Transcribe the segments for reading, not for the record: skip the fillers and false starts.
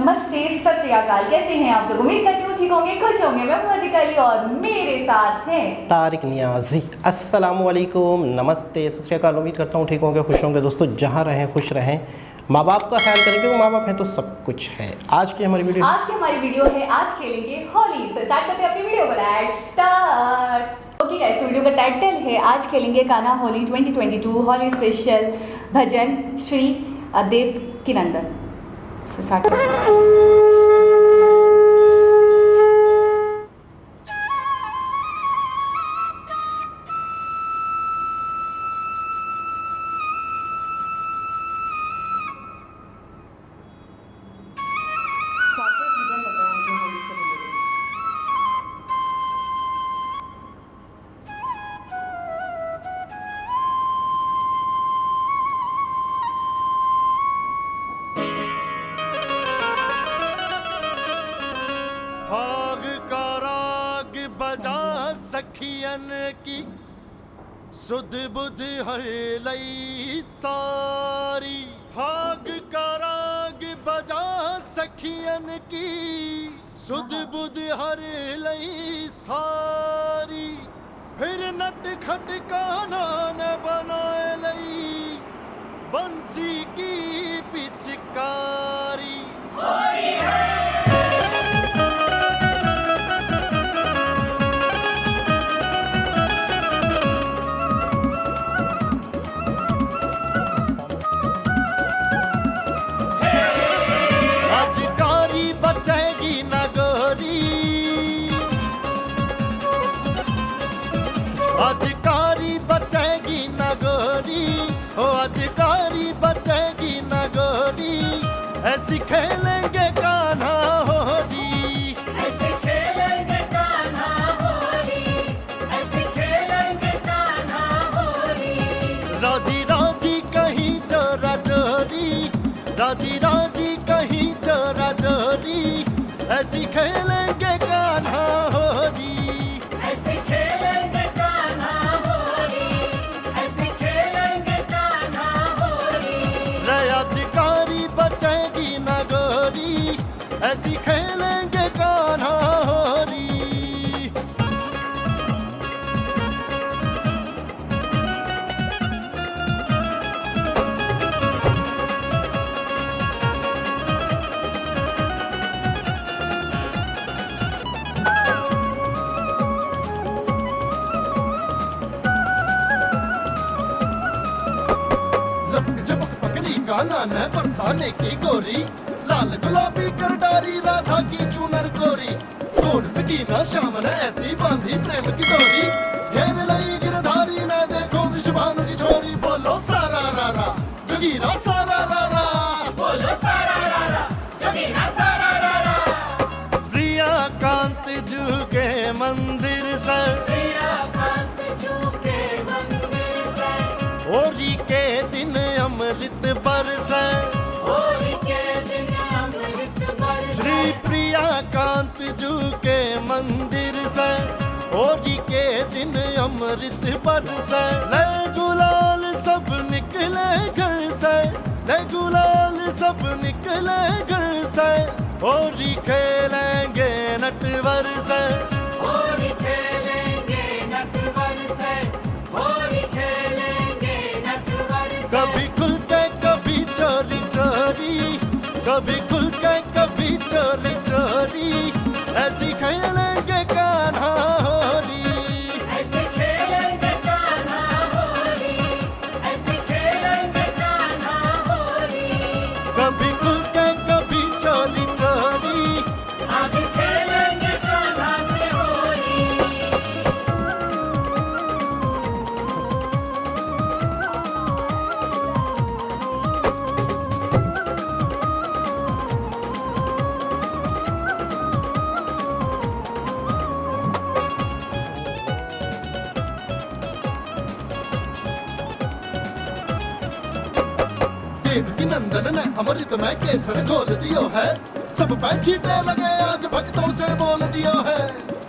नमस्ते, सत श्री अकाल। कैसे हैं आप लोग? उम्मीद करती हूँ ठीक होंगे, खुश होंगे। मैं हूं अज़ीज़ अली और मेरे साथ हैं तारिक नियाजी। अस्सलाम वालेकुम, नमस्ते, सत श्री अकाल। उम्मीद करता हूँ ठीक होंगे, खुश होंगे। दोस्तों, जहाँ रहें खुश रहें, माँ बाप का ख्याल करें क्योंकि माँ बाप हैं तो सब कुछ है। आज की हमारी वीडियो है आज खेलेंगे होली। तो स्टार्ट करते हैं अपनी वीडियो को। Let's start. Okay guys, video का टाइटल है आज खेलेंगे गाना होली 2022 होली स्पेशल भजन श्री देव किनंदन। स्टार्ट भाग का राग बजा सखियन की सुध बुध हर लई सारी। भाग का राग बजा सखियन की सुध बुध हर लई सारी। फिर नट खटकाना न बनाए लई बंसी की पिचकारी। अजकारी बचेगी न गोरी, अजकारी बचेगी न गोरी, ओ अजकारी बचेगी न गोरी। ऐसी खेलेंगे कान्हा होली, ऐसे खेलेंगे कान्हा होली, ऐसे खेलेंगे कान्हा होली। राजी राजी कहीं चोरा चोरी, राजी राजी कहीं चोरा चोरी। ऐसी खेलेंगे कान्हा होली, ऐसे खेलेंगे कान्हा होली, ऐसे खेलेंगे कान्हा होली। अजकारी बचेगी न गोरी। ऐसी खेलेंगे कान्हा होली। लपक झपक पकड़ी गाना न बरसाने की गोरी। लाल गुलाबी करडारी राधा की चूनर गोरी। तोड़ सकी न शाम न ऐसी बांधी प्रेम की डोरी। घेर लई गिरधारी न देखो विश्वानु की छोरी। बोलो सारा रारा जोगीरा सारा रारा, बोलो सारा रारा, जोगीरा सारा रारा। प्रिया कांत जू के मंदिर से, प्रिया कांत जू के मंदिर से, होली के दिन अमृत बरसे। होली के दिन अमृत बरसे। श्री प्रिया कांत जू के मंदिर से होली के दिन अमृत बरसे। ले गुलाल सब निकले घर से, ले गुलाल सब निकले घर से। होली खेलेंगे नटवर से, होली खेलेंगे नटवर से, होली खेलेंगे नटवर से। कभी खुल के कभी चोरी चोरी, कभी खुल के कभी चोरी चोरी। ऐसी खेलेंगे कान्हा होली, ऐसे खेलेंगे कान्हा होली, ऐसे खेलेंगे कान्हा होली। कभी खुल के कभी चोरी चोरी। आज खेलेंगे कान्हा से होली। देव की नंदन ने अमृत में केसर घोल दियो है। सब पे छींटे लगे आज भक्तों से बोल दियो है।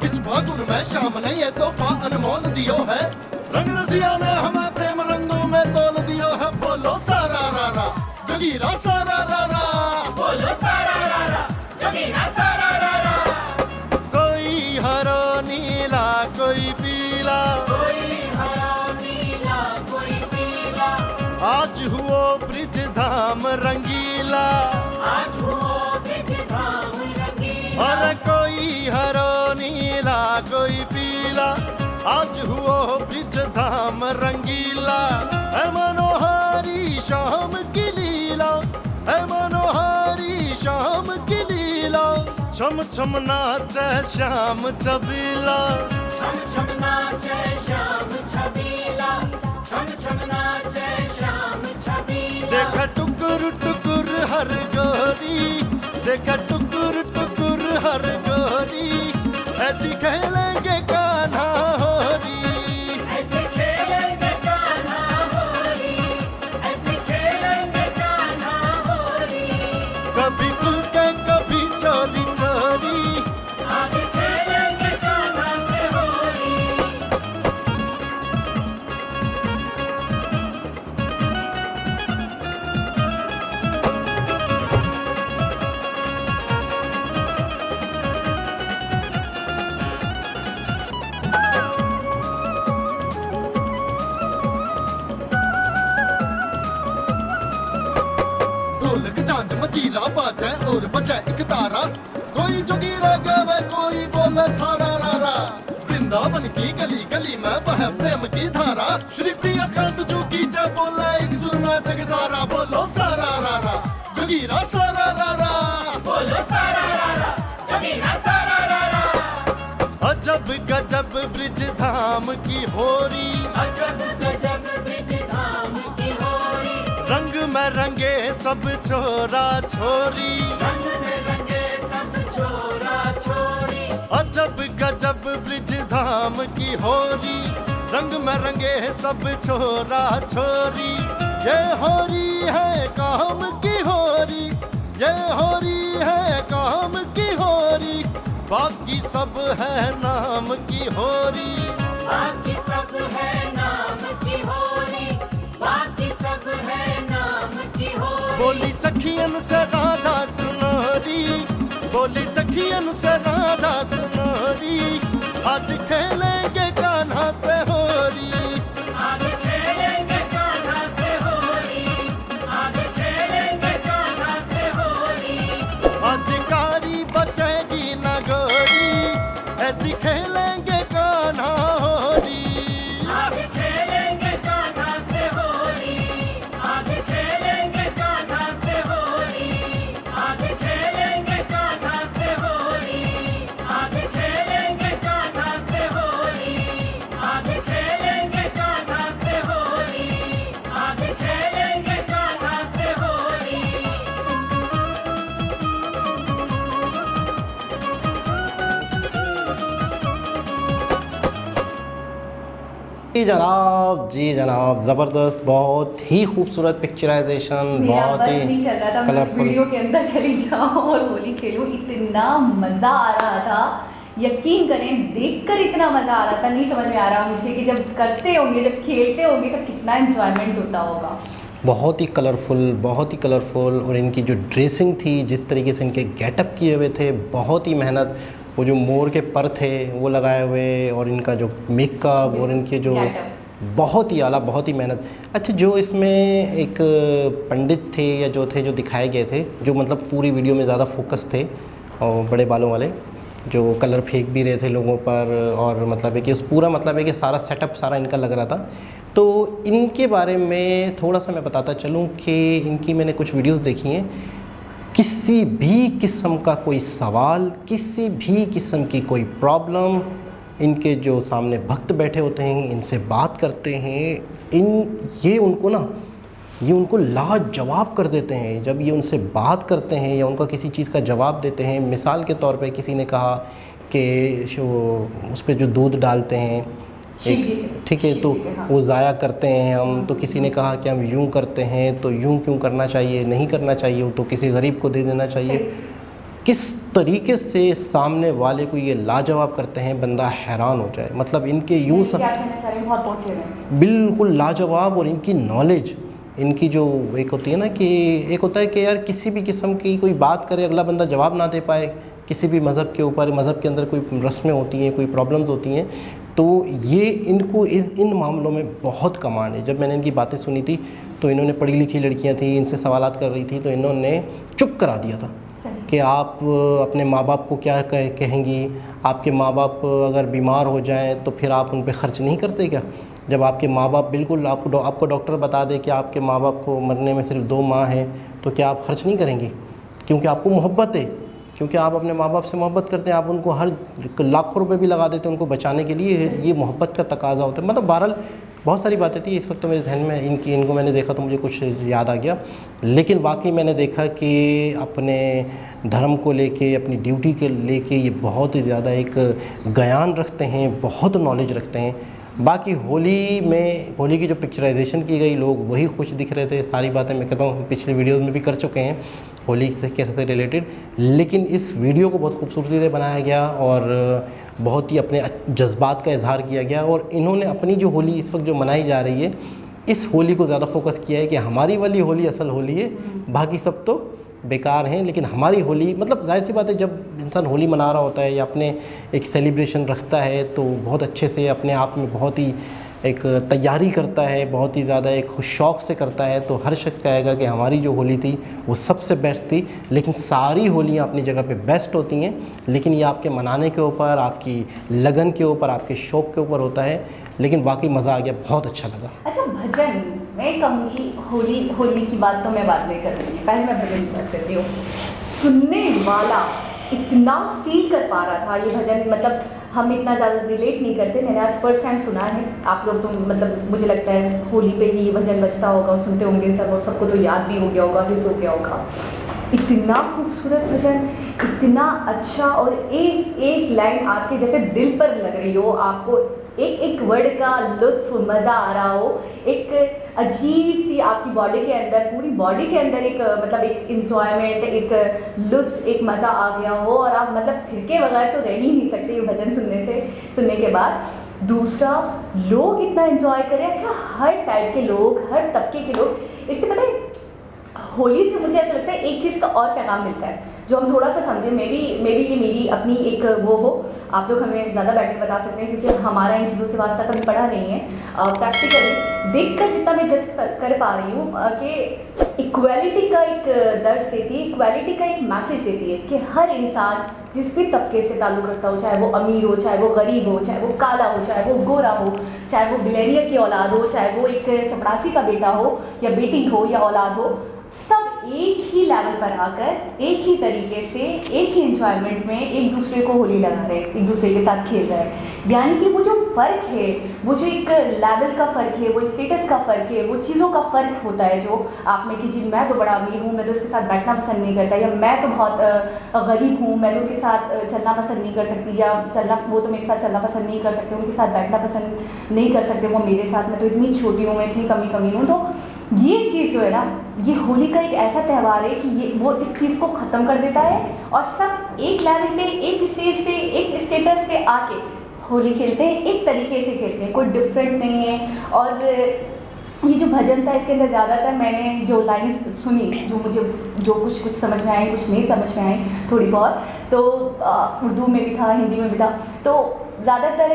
इस फागुन में शाम ने ये तोहफा अनमोल दियो है। रंग रसिया ने हमें प्रेम रंगों में तोल दियो है। बोलो सारा रारा जोगीरा सारा रारा, बोलो सारा रारा, रंगीला, आज हुओ ब्रिज धाम रंगीला। अरे कोई हरो नीला कोई पीला, आज हुओ ब्रिज धाम रंगीला। है मनोहारी शाम की लीला, है मनोहारी शाम की लीला। छम छम नाचे श्याम छबीला, छम छम नाचे श्याम छबीला, छम छम नाचे श्याम छबीला। देखा टुकुर टुकुर हर गोरी, देखा टुकुर टुकुर हर गोरी, ऐसी खेलेंगे कान्हा होरी। ऐसे खेलेंगे कान्हा होरी, ऐसे खेलेंगे कान्हा होरी। कभी खुल के कभी चोरी चोरी, आज खेलेंगे कान्हा से होली। ढोलक झांझ मजीरा बाजे और बजे एक तारा। कोई जोगीरा गावे कोई बोले सारा रारा। वृंदावन की गली गली में बह प्रेम की धारा। श्री प्रिया कांत जू की जय बोले एक सुना जग सारा। बोलो सारा रारा जोगीरा सारा रारा। बोलो सारा रारा, जमीना सारा रारा। अजब गजब ब्रिज धाम की होरी, अजब गजब ब्रिज धाम की होरी। रंग में रंगे सब छोरा छोरी। रंग में रंगे सब छोरा छोरी। अजब गजब ब्रिज धाम की होरी, रंग में रंगे सब छोरा छोरी। ये होरी है काम की होरी, ये होरी है काम की होरी। बाकी सब है नाम की होरी। बाकी सब है नाम की होरी, बाकी सब है नाम की होरी। बोली सखियन से राधा सुनोरी, बोली सखियन से राधा सुनोरी। आज खेलेंगे कान्हा से होरी। आज खेलेंगे कान्हा से होली, आज खेलेंगे कान्हा से होली। आज कारी बचेगी न गोरी, ऐसी खेलेंगे कान्हा होरी। आज खेलेंगे कान्हा से होली, आज खेलेंगे कान्हा से होली। आज खेलेंगे कान्हा से होली, आज खेलेंगे कान्हा से होली। आज खेलेंगे कान्हा से होली, आज खेलेंगे कान्हा से होली। जी जनाब ज़बरदस्त, बहुत ही खूबसूरत पिक्चराइजेशन, मेरा बहुत बस ही नहीं चल रहा था, मैं कलरफुल। वीडियो के अंदर चली जाऊं और होली खेलूं। इतना मज़ा आ रहा था, यकीन करें देखकर इतना मज़ा आ रहा था। नहीं समझ में आ रहा मुझे कि जब करते होंगे, जब खेलते होंगे तो कितना एंजॉयमेंट होता होगा। बहुत ही कलरफुल, बहुत ही कलरफुल। और इनकी जो ड्रेसिंग थी, जिस तरीके से इनके गेटअप किए हुए थे, बहुत ही मेहनत। वो जो मोर के पर थे वो लगाए हुए, और इनका जो मेकअप और इनके जो Getup। बहुत ही आला, बहुत ही मेहनत। अच्छा, जो इसमें एक पंडित थे या जो थे, जो दिखाए गए थे, जो मतलब पूरी वीडियो में ज़्यादा फोकस थे, और बड़े बालों वाले, जो कलर फेंक भी रहे थे लोगों पर, और मतलब है कि उस पूरा मतलब है कि सारा सेटअप सारा इनका लग रहा था। तो इनके बारे में थोड़ा सा मैं बताता चलूँ कि इनकी मैंने कुछ वीडियोस देखी हैं। किसी भी किस्म का कोई सवाल, किसी भी किस्म की कोई प्रॉब्लम, इनके जो सामने भक्त बैठे होते हैं इनसे बात करते हैं। ये उनको लाजवाब कर देते हैं जब ये उनसे बात करते हैं या उनका किसी चीज़ का जवाब देते हैं। मिसाल के तौर पे किसी ने कहा कि उस पर जो दूध डालते हैं शिव जी के, ठीक है, शिव तो जी के, हाँ। वो ज़ाया करते हैं हम। तो किसी ने कहा कि हम यूँ करते हैं, तो यूँ क्यों करना चाहिए, नहीं करना चाहिए, तो किसी गरीब को दे देना चाहिए। किस तरीके से सामने वाले को ये लाजवाब करते हैं, बंदा हैरान हो जाए। मतलब इनके यूँ सब क्या कहना चाह रहे हैं, बहुत पहुँचे हैं। बिल्कुल लाजवाब। और इनकी नॉलेज, इनकी जो एक होती है ना कि एक होता है कि यार किसी भी किस्म की कोई बात करे, अगला बंदा जवाब ना दे पाए किसी भी मज़हब के ऊपर, मज़हब के अंदर कोई रस्में होती हैं, कोई प्रॉब्लम्स होती हैं, तो ये इनको इन मामलों में बहुत कमांड है। जब मैंने इनकी बातें सुनी थी तो इन्होंने पढ़ी लिखी लड़कियां थी, इनसे सवालात कर रही थी, तो इन्होंने चुप करा दिया था कि आप अपने माँ बाप को क्या कहेंगी, आपके माँ बाप अगर बीमार हो जाएं तो फिर आप उन पे ख़र्च नहीं करते क्या? जब आपके माँ बाप बिल्कुल आपको डॉक्टर बता दे कि आपके माँ बाप को मरने में सिर्फ 2 माह हैं, तो क्या आप ख़र्च नहीं करेंगे? क्योंकि आपको मोहब्बत है, क्योंकि आप अपने माँ बाप से मोहब्बत करते हैं, आप उनको हर लाखों रुपए भी लगा देते हैं उनको बचाने के लिए। ये मोहब्बत का तकाजा होता है। मतलब बहरहाल बहुत सारी बातें थी, इस वक्त तो मेरे जहन में इनको मैंने देखा तो मुझे कुछ याद आ गया। लेकिन वाकई मैंने देखा कि अपने धर्म को लेके, अपनी ड्यूटी के लेके ये बहुत ही ज़्यादा एक ज्ञान रखते हैं, बहुत नॉलेज रखते हैं। बाकी होली की जो पिक्चराइजेशन की गई, लोग वही खुश दिख रहे थे। सारी बातें मैं कहता हूँ पिछले वीडियोज़ में भी कर चुके हैं होली से कैसे रिलेटेड, लेकिन इस वीडियो को बहुत खूबसूरती से बनाया गया और बहुत ही अपने जज्बात का इजहार किया गया। और इन्होंने अपनी जो होली इस वक्त जो मनाई जा रही है, इस होली को ज़्यादा फोकस किया है कि हमारी वाली होली असल होली है, बाकी सब तो बेकार हैं। लेकिन हमारी होली, मतलब जाहिर सी बात है, जब इंसान होली मना रहा होता है या अपने एक सेलिब्रेशन रखता है तो बहुत अच्छे से अपने आप में बहुत ही एक तैयारी करता है, बहुत ही ज़्यादा एक शौक़ से करता है। तो हर शख्स कहेगा कि हमारी जो होली थी वो सबसे बेस्ट थी। लेकिन सारी होलियाँ अपनी जगह पे बेस्ट होती हैं, लेकिन ये आपके मनाने के ऊपर, आपकी लगन के ऊपर, आपके शौक़ के ऊपर होता है। लेकिन वाकई मज़ा आ गया, बहुत अच्छा लगा। अच्छा, भजन मैं कहूँगी, होली की बात तो मैं बाद में करूँगी, पहले मैं भजन की बात करती हूँ। सुनने वाला इतना फील कर पा रहा था ये भजन, मतलब हम इतना ज़्यादा रिलेट नहीं करते, मैंने आज फर्स्ट टाइम सुना है। आप लोग तो मतलब मुझे लगता है होली पे ही ये भजन बजता होगा और सुनते होंगे सब, और सबको तो याद भी हो गया होगा, हिज हो गया होगा। इतना खूबसूरत भजन, इतना अच्छा, और एक एक लाइन आपके जैसे दिल पर लग रही हो, आपको एक एक वर्ड का लुत्फ, मज़ा आ रहा हो, एक अजीब सी आपकी बॉडी के अंदर, पूरी बॉडी के अंदर एक मतलब एक इन्जॉयमेंट, एक लुत्फ, एक मज़ा आ गया हो, और आप मतलब थिरके बगैर तो रह ही नहीं सकते ये भजन सुनने के बाद। दूसरा, लोग इतना एंजॉय करें। अच्छा, हर टाइप के लोग, हर तबके के लोग। इससे पता है, होली से मुझे ऐसा लगता है एक चीज़ का और पैगाम मिलता है जो हम थोड़ा सा समझें। मे बी ये मेरी अपनी एक वो हो, आप लोग हमें ज़्यादा बेटर बता सकते हैं क्योंकि हमारा इन चीज़ों से वास्ता कभी पढ़ा नहीं है। प्रैक्टिकली देखकर जितना मैं जज कर पा रही हूँ कि इक्वालिटी का एक दर्ज देती है, इक्वालिटी का एक मैसेज देती है कि हर इंसान जिस भी तबके से ताल्लुक़ रखता हो, चाहे वो अमीर हो, चाहे वो गरीब हो, चाहे वो काला हो, चाहे वो गोरा हो, चाहे वो बिलेरियर की औलाद हो, चाहे वो एक चपरासी का बेटा हो या बेटी हो या औलाद हो, सब एक ही लेवल पर आकर एक ही तरीके से, एक ही एंजॉयमेंट में एक दूसरे को होली लगा रहे हैं, एक दूसरे के साथ खेल रहे हैं। यानी कि वो जो फ़र्क है, वो जो एक लेवल का फ़र्क है, वो स्टेटस का फ़र्क है, वो चीज़ों का फ़र्क होता है जो आप में कि जी मैं तो बड़ा अमीर हूँ, मैं तो उसके साथ बैठना पसंद नहीं करता, या मैं तो बहुत गरीब हूँ, मैं तो उनके साथ चलना पसंद नहीं कर सकती, या वो तो मेरे साथ चलना पसंद नहीं कर सकते, उनके साथ बैठना पसंद नहीं कर सकते वो मेरे साथ, मैं तो इतनी छोटी हूँ, मैं इतनी कमी हूँ। तो ये चीज़ जो है ना, ये होली का एक ऐसा त्यौहार है कि ये वो इस चीज़ को ख़त्म कर देता है और सब एक लेवल पे, एक स्टेज पे, एक स्टेटस पे आके होली खेलते हैं, एक तरीके से खेलते हैं, कोई डिफरेंट नहीं है। और ये जो भजन था इसके अंदर ज़्यादातर मैंने जो लाइन्स सुनी, जो मुझे कुछ समझ में आई, कुछ नहीं समझ में आई थोड़ी बहुत, तो उर्दू में भी था, हिंदी में भी था। तो ज़्यादातर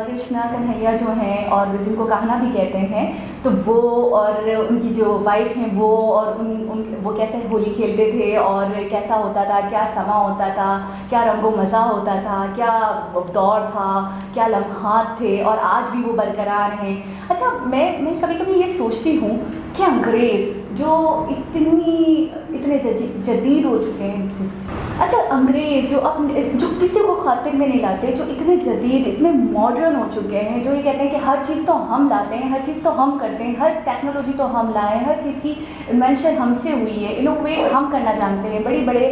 कृष्णा कन्हैया जो हैं और जिनको कहना भी कहते हैं, तो वो और उनकी जो वाइफ हैं वो, और वो कैसे होली खेलते थे और कैसा होता था, क्या समा होता था, क्या रंगो मज़ा होता था, क्या दौर था, क्या लम्हात थे, और आज भी वो बरकरार हैं। अच्छा, मैं कभी कभी ये सोचती हूँ कि अंग्रेज़ जो इतने जदीद हो चुके हैं, अच्छा अंग्रेज़ जो किसी को खातिर में नहीं लाते, जो इतने जदीद, इतने मॉडर्न हो चुके हैं, जो ये कहते हैं कि हर चीज़ तो हम लाते हैं, हर चीज़ तो हम करते हैं, हर टेक्नोलॉजी तो हम लाए हैं, हर चीज़ की इन्वेंशन हमसे हुई है, इनोवेट हम करना जानते हैं, बड़े बड़े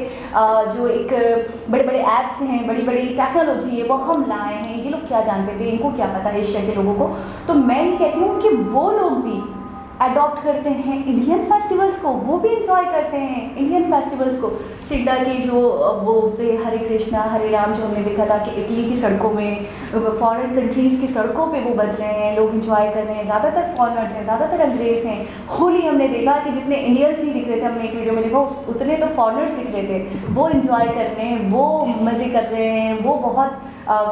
ऐप्स हैं, बड़ी बड़ी टेक्नोलॉजी है वो हम लाए हैं, ये लोग क्या जानते थे, इनको क्या पता है एशिया के लोगों को। तो मैं ये कहती हूँ कि वो लोग भी अडॉप्ट करते हैं इंडियन फेस्टिवल्स को, वो भी इंजॉय करते हैं इंडियन फेस्टिवल्स को। सिड्डा के जो वो हरे कृष्णा हरे राम जो हमने देखा था कि इटली की सड़कों में, फॉरेन कंट्रीज़ की सड़कों पे वो बज रहे हैं, लोग इंजॉय कर रहे हैं, ज़्यादातर फॉरेनर्स हैं, ज़्यादातर अंग्रेज़ हैं। होली हमने देखा कि जितने इंडियंस नहीं दिख रहे थे, हमने एक वीडियो में देखा उतने तो फॉरेनर्स दिख रहे थे, वो इंजॉय कर रहे हैं, वो मज़े कर रहे हैं, वो बहुत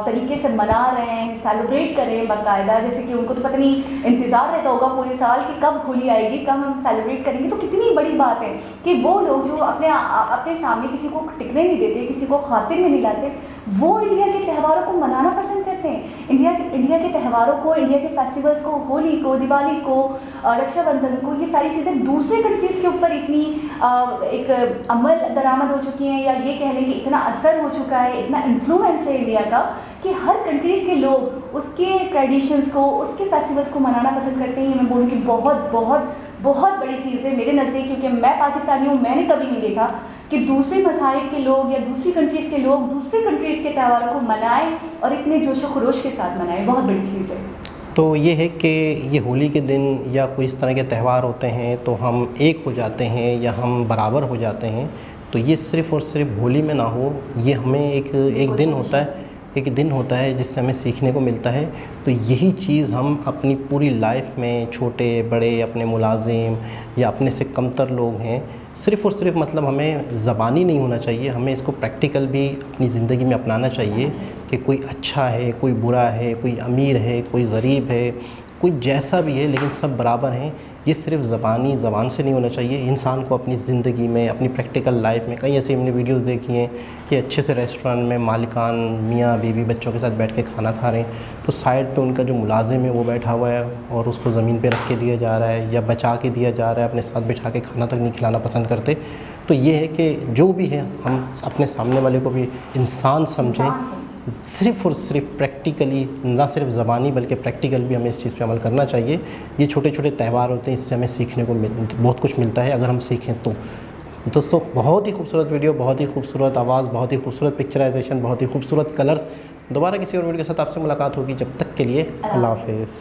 तरीके से मना रहे हैं, सेलिब्रेट कर रहे हैं बाकायदा, जैसे कि उनको तो पता नहीं इंतज़ार रहता होगा पूरे साल कि कब होली आएगी, कब हम सेलिब्रेट करेंगे। तो कितनी बड़ी बात है कि वो लोग जो अपने सामने किसी को टिकने नहीं देते, किसी को खातिर में नहीं लाते, वो इंडिया के त्योहारों को मनाना पसंद करते हैं। इंडिया के त्योहारों को, इंडिया के फेस्टिवल्स को, होली को, दिवाली को, रक्षाबंधन को, ये सारी चीज़ें दूसरे कंट्रीज़ के ऊपर इतनी एक अमल दरामद हो चुकी हैं, या ये कह लें कि इतना असर हो चुका है, इतना इन्फ्लुएंस है इंडिया का कि हर कंट्रीज़ के लोग उसके ट्रेडिशंस को, उसके फेस्टिवल्स को मनाना पसंद करते हैं। मैं बोलूँगी बहुत बहुत बहुत बड़ी चीज़ है मेरे नज़दीक, क्योंकि मैं पाकिस्तानी हूँ, मैंने कभी नहीं देखा कि दूसरे मज़ाहिब के लोग या दूसरी कंट्रीज़ के लोग दूसरे कंट्रीज़ के त्योहारों को मनाएं और इतने जोशो खरोश के साथ मनाएं। बहुत बड़ी चीज़ है। तो ये है कि ये होली के दिन या कोई इस तरह के त्यौहार होते हैं तो हम एक हो जाते हैं या हम बराबर हो जाते हैं। तो ये सिर्फ़ और सिर्फ होली में ना हो, ये हमें एक दिन होता है, एक दिन होता है जिससे हमें सीखने को मिलता है। तो यही चीज़ हम अपनी पूरी लाइफ में, छोटे बड़े, अपने मुलाजिम या अपने से कमतर लोग हैं, सिर्फ़ और सिर्फ मतलब हमें ज़बानी नहीं होना चाहिए, हमें इसको प्रैक्टिकल भी अपनी ज़िंदगी में अपनाना चाहिए कि कोई अच्छा है, कोई बुरा है, कोई अमीर है, कोई गरीब है, कोई जैसा भी है, लेकिन सब बराबर हैं। ये सिर्फ ज़बान से नहीं होना चाहिए, इंसान को अपनी ज़िंदगी में, अपनी प्रैक्टिकल लाइफ में, कई ऐसी हमने वीडियोस देखी हैं कि अच्छे से रेस्टोरेंट में मालिकान मियाँ बीवी बच्चों के साथ बैठ के खाना खा रहे हैं, तो साइड पे उनका जो मुलाजिम है वो बैठा हुआ है और उसको ज़मीन पे रख के दिया जा रहा है या बचा के दिया जा रहा है, अपने साथ बिठा के खाना तक नहीं खिलाना पसंद करते। तो ये है कि जो भी है हम अपने सामने वाले को भी इंसान समझें, सिर्फ़ और सिर्फ प्रैक्टिकली, ना सिर्फ ज़बानी बल्कि प्रैक्टिकल भी हमें इस चीज़ पे अमल करना चाहिए। ये छोटे छोटे त्यौहार होते हैं, इससे हमें सीखने को बहुत कुछ मिलता है अगर हम सीखें तो। दोस्तों, बहुत ही खूबसूरत वीडियो, बहुत ही खूबसूरत आवाज़, बहुत ही खूबसूरत पिक्चराइजेशन, बहुत ही खूबसूरत कलर्स। दोबारा किसी और वीडियो के साथ आपसे मुलाकात होगी, जब तक के लिए अल्लाह हाफ़िज़।